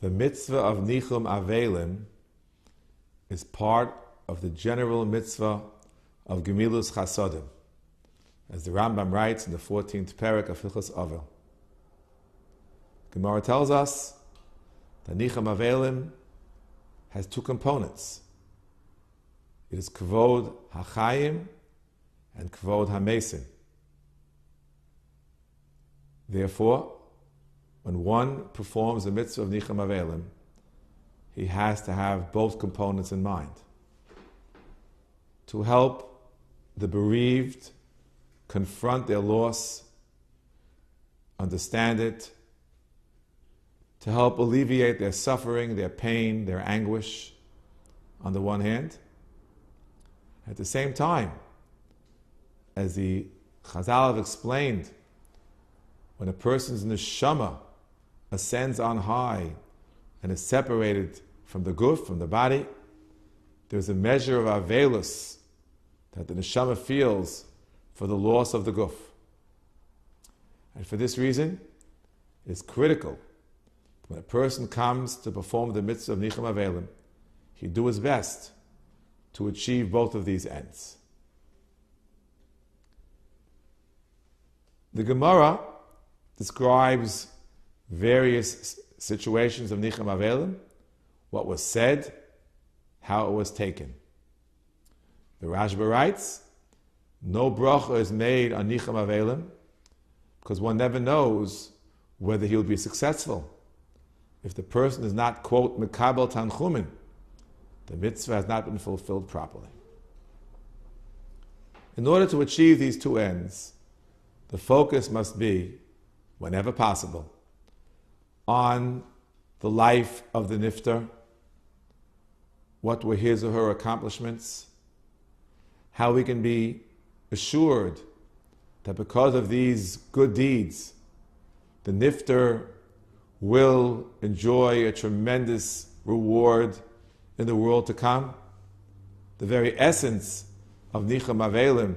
The mitzvah of Nichum Aveilim is part of the general mitzvah of Gemilus Chasodim, as the Rambam writes in the 14th parak of Hilchos Avel. Gemara tells us that Nichum Aveilim has two components. It is Kvod HaChayim and Kvod HaMesim. Therefore, when one performs the mitzvah of Nichum Aveilim, he has to have both components in mind. To help the bereaved confront their loss, understand it, to help alleviate their suffering, their pain, their anguish, on the one hand. At the same time, as the Chazal have explained, when a person's Nechamah ascends on high and is separated from the guf, from the body, there's a measure of avelus that the Nechamah feels for the loss of the guf. And for this reason, it's critical when a person comes to perform the mitzvah of Nichum Aveilim, he do his best to achieve both of these ends. The Gemara describes various situations of Nichum Aveilim, what was said, how it was taken. The Rabbi writes, no bracha is made on Nichum Aveilim because one never knows whether he will be successful. If the person is not, quote, mekabel tanchumin, the mitzvah has not been fulfilled properly. In order to achieve these two ends, the focus must be, whenever possible, on the life of the niftar, what were his or her accomplishments, how we can be assured that because of these good deeds, the niftar will enjoy a tremendous reward in the world to come. The very essence of Nichum Aveilim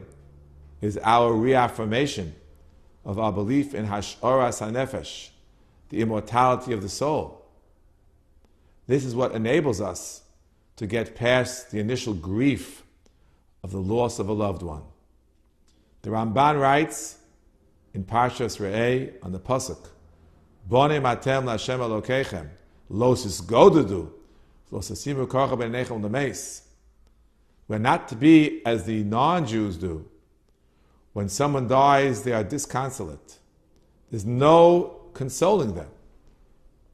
is our reaffirmation of our belief in Hash'aras HaNefesh, the immortality of the soul. This is what enables us to get past the initial grief of the loss of a loved one. The Ramban writes in Parshas Re'eh on the Pasuk, Bonim atem l'Hashem Elokeichem, lo sisgodedu, lo sasimu korcha b'nechem l'meis. We're not to be as the non-Jews do. When someone dies, they are disconsolate. There's no consoling them.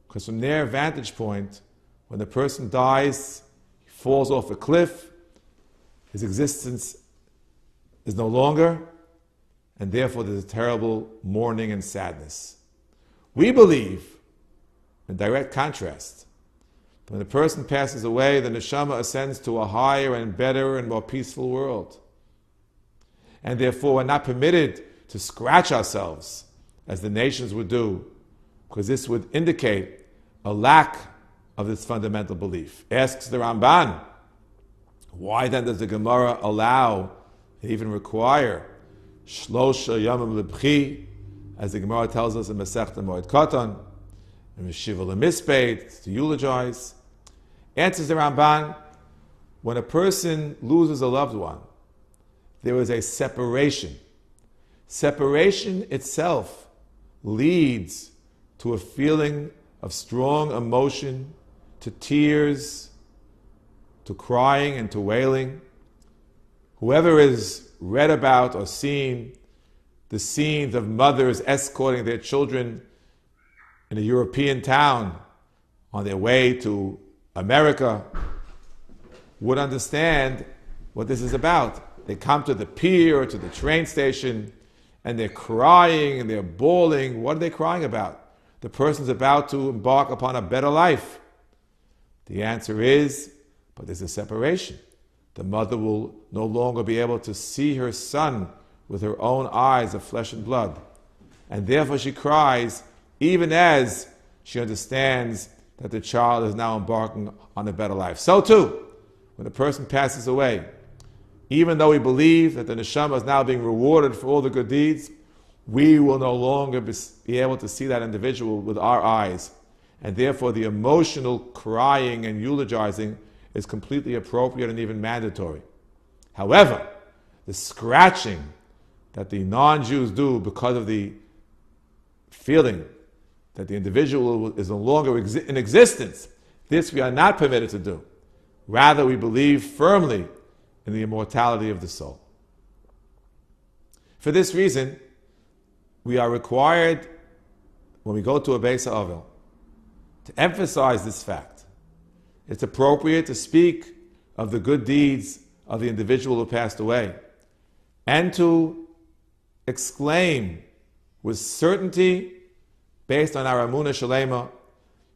Because from their vantage point, when the person dies, he falls off a cliff, his existence is no longer, and therefore there's a terrible mourning and sadness. We believe, in direct contrast, when the person passes away, the Nechamah ascends to a higher and better and more peaceful world. And therefore we're not permitted to scratch ourselves as the nations would do, because this would indicate a lack of this fundamental belief. Asks the Ramban, why then does the Gemara allow, and even require, Shlosha Yamim Lebchi, as the Gemara tells us in Masechta Moed Katan, and Meshiva Lemisbeit, to eulogize? Answers the Ramban, when a person loses a loved one, there is a separation. Separation itself leads to a feeling of strong emotion, to tears, to crying and to wailing. Whoever has read about or seen the scenes of mothers escorting their children in a European town on their way to America would understand what this is about. They come to the pier or to the train station and they're crying and they're bawling. What are they crying about? The person's about to embark upon a better life. The answer is, but there's a separation. The mother will no longer be able to see her son with her own eyes of flesh and blood. And therefore she cries, even as she understands that the child is now embarking on a better life. So too, when a person passes away, even though we believe that the Nechamah is now being rewarded for all the good deeds, we will no longer be able to see that individual with our eyes. and therefore the emotional crying and eulogizing is completely appropriate and even mandatory. However, the scratching that the non-Jews do because of the feeling that the individual is no longer in existence, this we are not permitted to do. Rather, we believe firmly in the immortality of the soul. For this reason, we are required, when we go to a Beis HaAvel, to emphasize this fact. It's appropriate to speak of the good deeds of the individual who passed away, and to exclaim with certainty, based on our Amunah Shalema,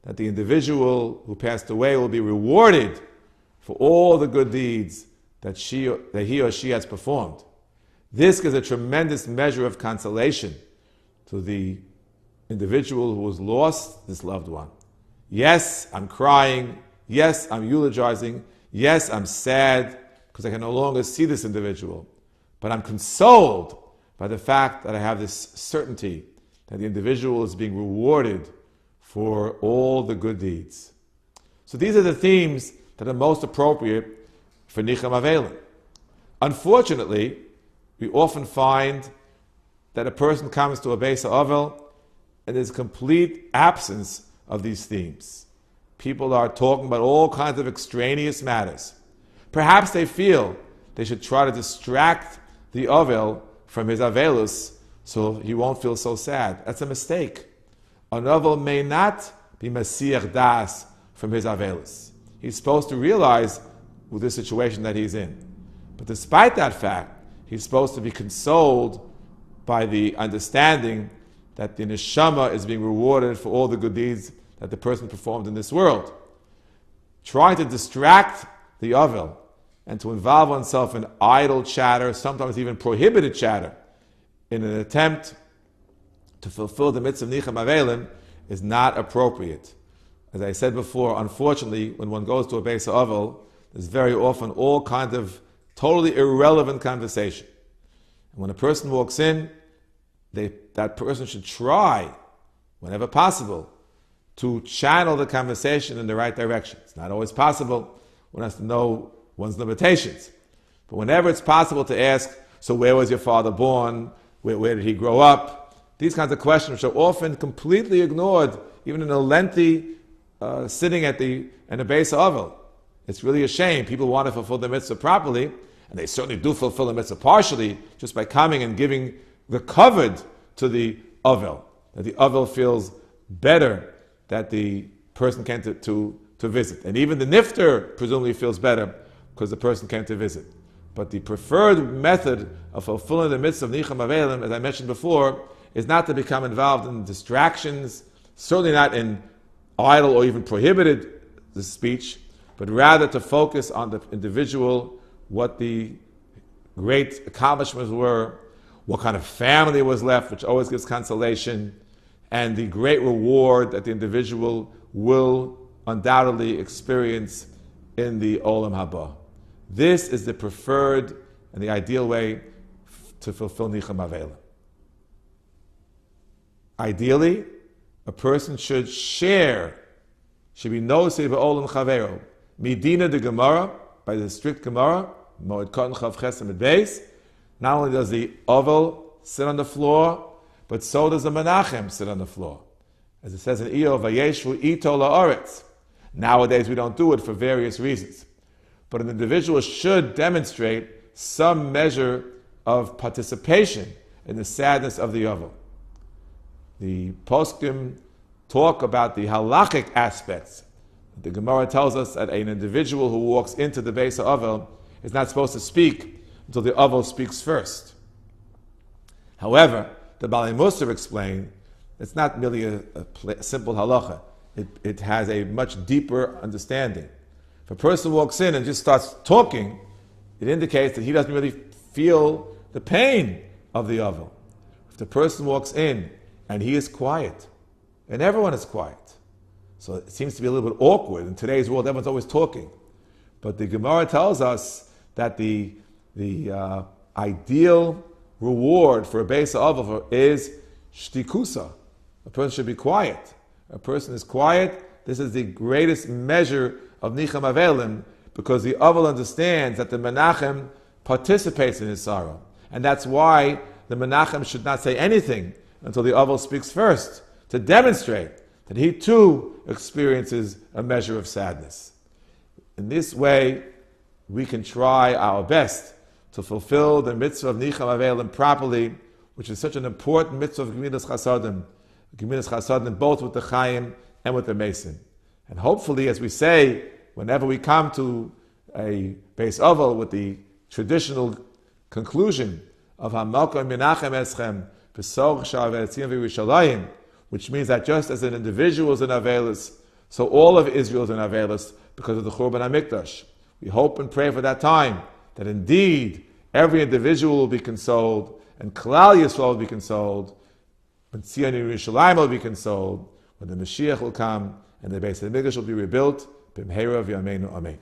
that the individual who passed away will be rewarded for all the good deeds that he or she has performed. This gives a tremendous measure of consolation to the individual who has lost this loved one. Yes, I'm crying. Yes, I'm eulogizing. Yes, I'm sad because I can no longer see this individual. But I'm consoled by the fact that I have this certainty that the individual is being rewarded for all the good deeds. So these are the themes that are most appropriate for Nichum Aveilim. Unfortunately, we often find that a person comes to a Beis HaAvel and there's complete absence of these themes. People are talking about all kinds of extraneous matters. Perhaps they feel they should try to distract the Avel from his Avelus so he won't feel so sad. That's a mistake. An Avel may not be Masiach Das from his Avelus. He's supposed to realize with the situation that he's in. But despite that fact, he's supposed to be consoled by the understanding that the Nechamah is being rewarded for all the good deeds that the person performed in this world. Trying to distract the Avel and to involve oneself in idle chatter, sometimes even prohibited chatter, in an attempt to fulfill the mitzvah of Nichum Aveilim is not appropriate. As I said before, unfortunately, when one goes to a Beis HaAvel, there's very often all kinds of totally irrelevant conversation. And when a person walks in, that person should try, whenever possible, to channel the conversation in the right direction. It's not always possible. One has to know one's limitations. But whenever it's possible to ask, so where was your father born? Where did he grow up? These kinds of questions which are often completely ignored, even in a lengthy sitting in a Beis HaAvel. It's really a shame. People want to fulfill the mitzvah properly, and they certainly do fulfill the mitzvah partially, just by coming and giving the covered to the Avel, that the Avel feels better that the person came to visit. And even the Nifter presumably feels better because the person came to visit. But the preferred method of fulfilling the mitzvah of Nichum Aveilim, as I mentioned before, is not to become involved in distractions, certainly not in idle or even prohibited speech, but rather to focus on the individual, what the great accomplishments were, what kind of family was left, which always gives consolation, and the great reward that the individual will undoubtedly experience in the Olam Haba. This is the preferred and the ideal way to fulfill Nichum Aveilim. Ideally, a person should share, should be nosei b'olam chavero, midina de Gemara, by the strict Gemara, Moed Kotten Chav Chesed Beis. Not only does the Avel sit on the floor, but so does the Menachem sit on the floor. As it says in Iyov, Vayeshvu ito la'aretz. Nowadays we don't do it for various reasons. But an individual should demonstrate some measure of participation in the sadness of the Avel. The poskim talk about the halachic aspects. The Gemara tells us that an individual who walks into the Beis HaAvel is not supposed to speak until the Avel speaks first. However, the Balei Musar explained it's not merely a simple halacha. It has a much deeper understanding. If a person walks in and just starts talking, it indicates that he doesn't really feel the pain of the Avel. If the person walks in and he is quiet, and everyone is quiet, so it seems to be a little bit awkward. In today's world, everyone's always talking. But the Gemara tells us that the ideal reward for a Beis HaAvel is shtikusa. A person should be quiet. a person is quiet, this is the greatest measure of Nichum Aveilim, because the Avel understands that the Menachem participates in his sorrow. And that's why the Menachem should not say anything until the Avel speaks first, to demonstrate that he too experiences a measure of sadness. In this way, we can try our best to fulfill the mitzvah of Nichum Aveilim properly, which is such an important mitzvah of Gemilas Chasadim, both with the Chaim and with the Mason. And hopefully, as we say, whenever we come to a Beis Oval with the traditional conclusion of Hamalkah Menachem Eschem, Pesach Sha'avetzim V'Yerushalayim, which means that just as an individual is in Avelis, so all of Israel is in Avelis because of the Churban HaMikdash. We hope and pray for that time, that indeed every individual will be consoled, and Klal Yisrael will be consoled, when Tzion Yerushalayim will be consoled, when the Mashiach will come, and the Beis HaMikdash will be rebuilt. B'mheira v'yameinu amen.